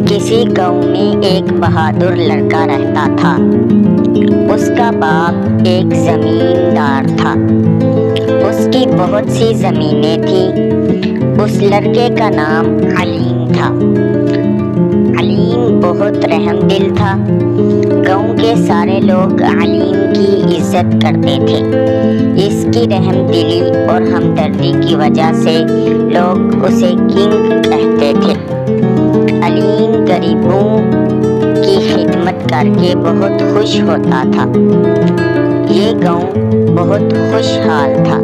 کسی گاؤں میں ایک بہادر لڑکا رہتا تھا۔ اس کا باپ ایک زمیندار تھا۔ اس کی بہت سی زمینیں تھیں۔ اس لڑکے کا نام علیم تھا۔ علیم بہت رحم دل تھا۔ گاؤں کے سارے لوگ علیم کی عزت کرتے تھے۔ اس کی رحم دلی اور ہمدردی کی وجہ سے لوگ اسے کنگ کہتے تھے۔ علیم غریبوں کی خدمت کر کے بہت خوش ہوتا تھا۔ یہ گاؤں بہت خوشحال تھا۔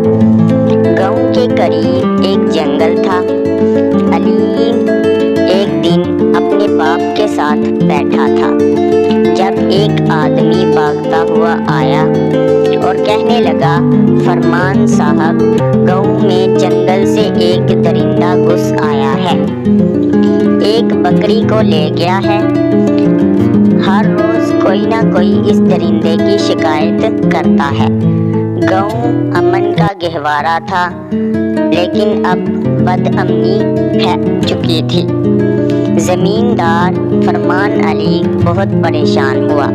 گاؤں کے قریب ایک جنگل تھا۔ علیم ایک دن اپنے باپ کے ساتھ بیٹھا تھا جب ایک آدمی بھاگتا ہوا آیا اور کہنے لگا، فرمان صاحب، گاؤں میں جنگل سے ایک درندہ گھس آیا ہے، ایک بکری کو لے گیا ہے۔ ہر روز کوئی نہ کوئی اس درندے کی شکایت کرتا ہے۔ گاؤں امن کا گہوارہ تھا، لیکن اب بدامنی پھیل چکی تھی۔ زمیندار فرمان علی بہت پریشان ہوا۔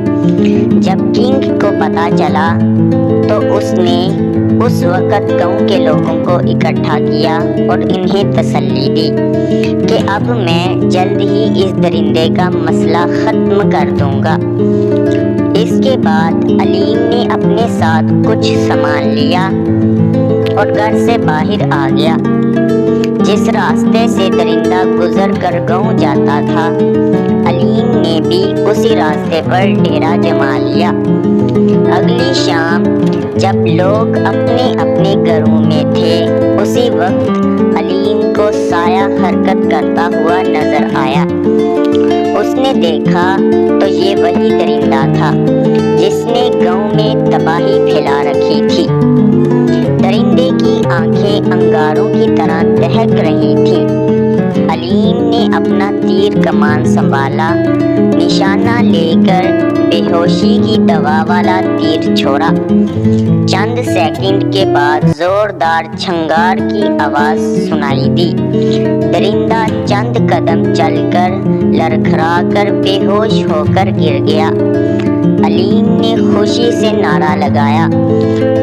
جب کنگ کو پتہ چلا تو اس نے اس وقت گاؤں کے لوگوں کو اکٹھا کیا اور انہیں تسلی دی کہ اب میں جلد ہی اس درندے کا مسئلہ ختم کر دوں گا۔ اس کے بعد علیم نے اپنے ساتھ کچھ سامان لیا اور گھر سے باہر آ گیا۔ جس راستے سے درندہ گزر کر گاؤں جاتا تھا، علیم نے بھی اسی راستے پر ڈیرا جما لیا۔ اگلی شام جب لوگ اپنے اپنے گھروں میں تھے، اسی وقت علیم کو سایہ حرکت کرتا ہوا نظر آیا۔ اس نے دیکھا تو یہ وہی درندہ تھا جس نے گاؤں میں تباہی پھیلا رکھی تھی۔ درندے کی آنکھیں انگاروں کی طرح دہک رہی تھیں۔ علیم نے اپنا تیر کمان سنبھالا، نشانہ لے کر بے ہوشی کی دوا والا تیر چھوڑا۔ چند سیکنڈ کے بعد زوردار چھنگار کی آواز سنائی دی۔ درندہ چند قدم چل کر لڑکھڑا کر بے ہوش ہو کر گر گیا۔ علیم نے خوشی سے نعرہ لگایا۔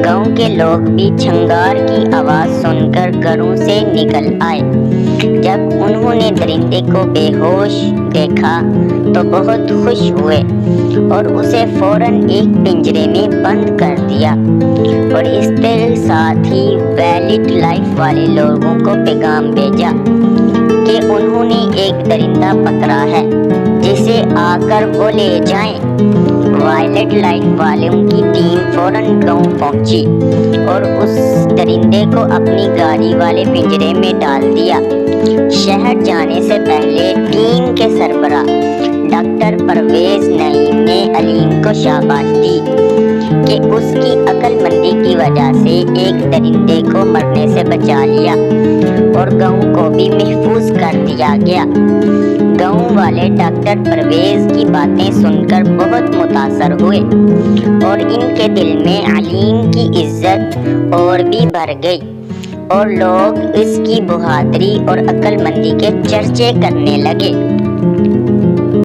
گاؤں کے لوگ بھی چھنگار کی آواز سن کر گھروں سے نکل آئے۔ جب انہوں نے درندے کو بے ہوش دیکھا تو بہت خوش ہوئے اور اسے فوراً ایک پنجرے میں بند کر دیا، اور اس کے ساتھ ہی وائلڈ لائف والے لوگوں کو پیغام بھیجا کہ انہوں نے ایک درندہ پکڑا ہے جسے آ کر وہ لے جائیں۔ وائلڈ لائف والوں کی ٹیم فوراً گاؤں پہنچی اور اس درندے کو اپنی گاڑی والے پنجرے میں ڈال دیا۔ شہر جانے سے پہلے ٹیم کے سربراہ ڈاکٹر پرویز نعیم نے علیم کو شاباش دی کہ اس کی عقل مندی کی وجہ سے ایک درندے کو مرنے سے بچا لیا اور گاؤں کو بھی محفوظ کر دیا گیا۔ گاؤں والے ڈاکٹر پرویز کی باتیں سن کر بہت متاثر ہوئے اور ان کے دل میں علیم کی عزت اور بھی بڑھ گئی، اور لوگ اس کی بہادری اور عقل مندی کے چرچے کرنے لگے۔